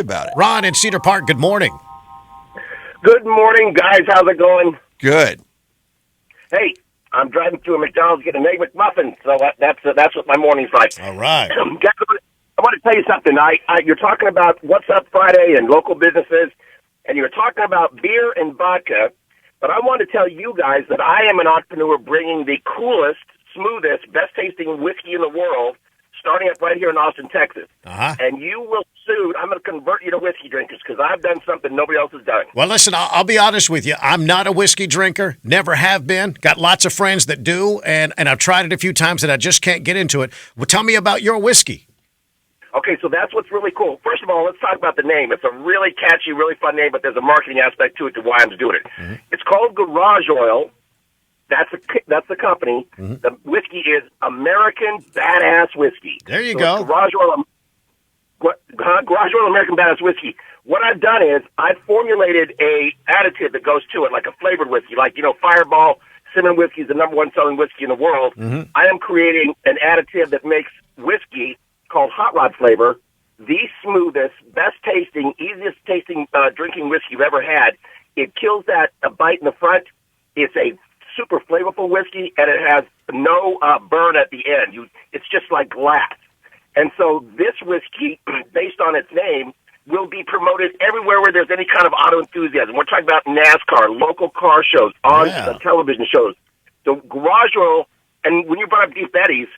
about it. Ron in Cedar Park, good morning. Good morning, guys. How's it going? Good. Hey, I'm driving through a McDonald's getting an egg McMuffin, so that's what my morning's like. All right. Guys, I want to tell you something. You're talking about What's Up Friday and local businesses, and you're talking about beer and vodka, but I want to tell you guys that I am an entrepreneur bringing the coolest, smoothest, best-tasting whiskey in the world, starting up right here in Austin, Texas. Uh-huh. And you will soon, I'm going to convert you to whiskey drinkers because I've done something nobody else has done. Well, listen, I'll be honest with you. I'm not a whiskey drinker, never have been. Got lots of friends that do, and I've tried it a few times, and I just can't get into it. Well, tell me about your whiskey. Okay, so that's what's really cool. First of all, let's talk about the name. It's a really catchy, really fun name, but there's a marketing aspect to it to why I'm doing it. Mm-hmm. It's called Garage Oil. That's the company. Mm-hmm. The whiskey is American Badass Whiskey. There you go. Garage Oil American Badass Whiskey. What I've done is I've formulated a additive that goes to it, like a flavored whiskey. Like, Fireball Cinnamon Whiskey is the number one selling whiskey in the world. Mm-hmm. I am creating an additive that makes whiskey called Hot Rod Flavor the smoothest, best tasting, easiest tasting drinking whiskey you've ever had. It kills that bite in the front. It's a super flavorful whiskey, and it has no burn at the end. It's just like glass. And so this whiskey, based on its name, will be promoted everywhere where there's any kind of auto enthusiasm. We're talking about NASCAR, local car shows, on television shows. So Garage Oil, and when you brought up Deep Eddies,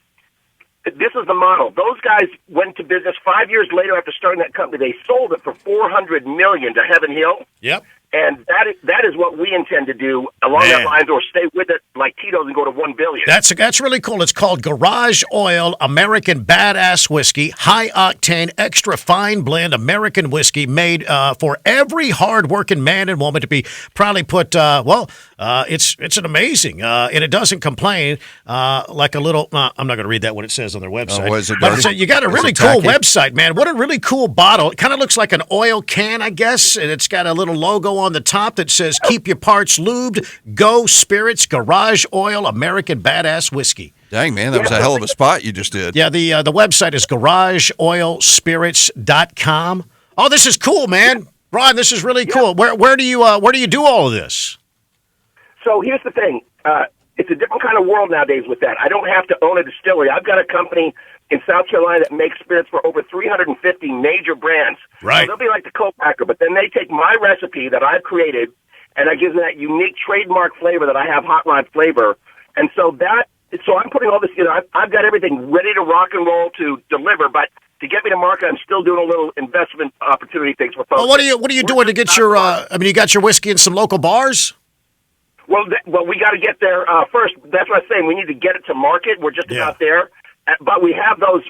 this is the model. Those guys went to business 5 years later after starting that company. They sold it for $400 million to Heaven Hill. Yep. And that is what we intend to do along that lines, or stay with it like Tito's and go to $1 billion. That's really cool. It's called Garage Oil American Badass Whiskey, high octane, extra fine blend American whiskey made for every hard-working man and woman to be proudly put. It's an amazing, and it doesn't complain like a little. I'm not going to read that what it says on their website. Oh, is it? But you got a really cool website, man. What a really cool bottle. It kind of looks like an oil can, I guess, and it's got a little logo on the top that says "Keep your parts lubed, Go Spirits, Garage Oil, American Badass Whiskey." Dang, man, that was a hell of a spot you just did. Yeah, the website is garageoilspirits.com. Oh, this is cool, man. Ron, this is really cool. Where do you do all of this? So here's the thing. It's a different kind of world nowadays with that. I don't have to own a distillery. I've got a company in South Carolina that makes spirits for over 350 major brands. Right. So they'll be like the co-packer, but then they take my recipe that I've created, and I give them that unique trademark flavor that I have, Hot Rod Flavor. And so I'm putting all this together. I've got everything ready to rock and roll to deliver, but to get me to market, I'm still doing a little investment opportunity things for folks. Well, what are you doing to get your? You got your whiskey in some local bars. Well, we got to get there first. That's what I'm saying. We need to get it to market. We're just about there, but we have those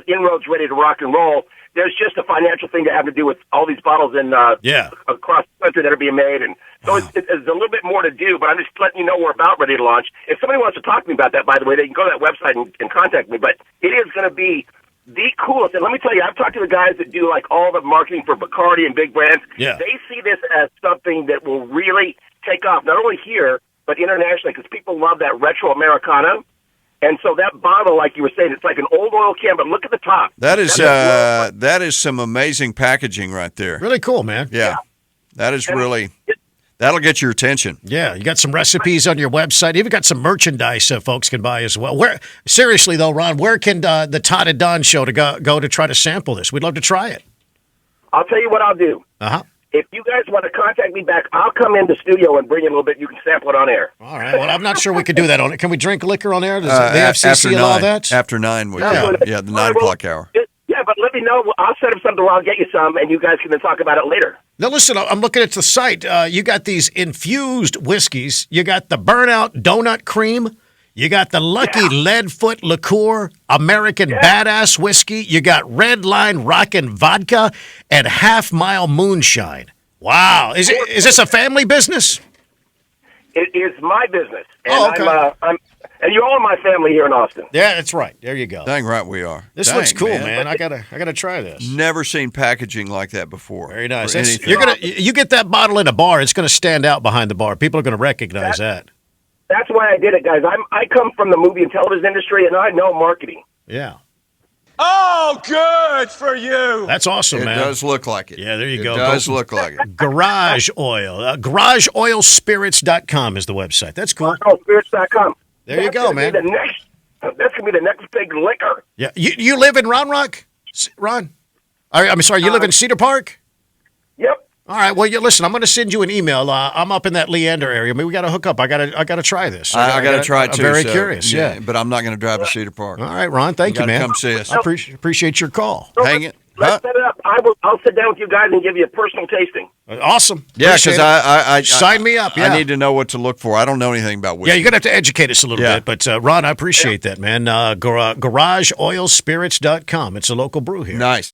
inroads ready to rock and roll. There's just a financial thing to have to do with all these bottles across the country that are being made, and so it's a little bit more to do. But I'm just letting you know we're about ready to launch. If somebody wants to talk to me about that, by the way, they can go to that website and contact me. But it is going to be the coolest. And let me tell you, I've talked to the guys that do like all the marketing for Bacardi and big brands. Yeah. They see this as something that will really take off, not only here, but internationally, because people love that retro Americana. And so that bottle, like you were saying, it's like an old oil can, but look at the top. That is some amazing packaging right there. Really cool, man. Yeah. That is that'll get your attention. Yeah, you got some recipes on your website. You even got some merchandise folks can buy as well. Seriously, though, Ron, where can the Todd and Don show to go to try to sample this? We'd love to try it. I'll tell you what I'll do. Uh-huh. If you guys want to contact me back, I'll come in the studio and bring in a little bit. You can sample it on air. All right. Well, I'm not sure we could do that on it. Can we drink liquor on air? Does the FCC allow that? After 9, we can. Yeah, the 9 o'clock hour. Yeah, but let me know. I'll set up something where I'll get you some, and you guys can then talk about it later. Now, listen, I'm looking at the site. You got these infused whiskeys. You got the Burnout Donut Cream. You got the Lucky Leadfoot Liqueur, American Badass Whiskey. You got Red Line Rockin' Vodka and Half Mile Moonshine. Wow. Is this a family business? It is my business. Oh, And okay. and you're all in my family here in Austin. Yeah, that's right. There you go. Dang right we are. This looks cool, man. I gotta try this. Never seen packaging like that before. Very nice. You get that bottle in a bar, it's gonna stand out behind the bar. People are gonna recognize that. That's why I did it, guys. I come from the movie and television industry, and I know marketing. Yeah. Oh, good for you. That's awesome, It man. does look like it. Yeah, there you go. It does look like it. Garage oil. GarageOilSpirits.com is the website. That's cool. Spirits.com. There you go, man. That's going to be the next big liquor. Yeah, you live in Round Rock, Ron? I'm sorry, you live in Cedar Park? Yep. All right. Well, listen, I'm going to send you an email. I'm up in that Leander area. Maybe we got to hook up. I got to try this. I got to try it too. I'm very so, curious. Yeah. But I'm not going to drive to Cedar Park. All right, Ron. Thank you, gotta man. come see us. I appreciate your call. Hang it. Let's set it up. I'll sit down with you guys and give you a personal tasting. Awesome. Yeah, Appreciate because it. I Sign me up. Yeah. I need to know what to look for. I don't know anything about whiskey. Yeah, you're going to have to educate us a little Yeah. bit. But, Ron, I appreciate that, man. GarageOilSpirits.com. It's a local brew here. Nice.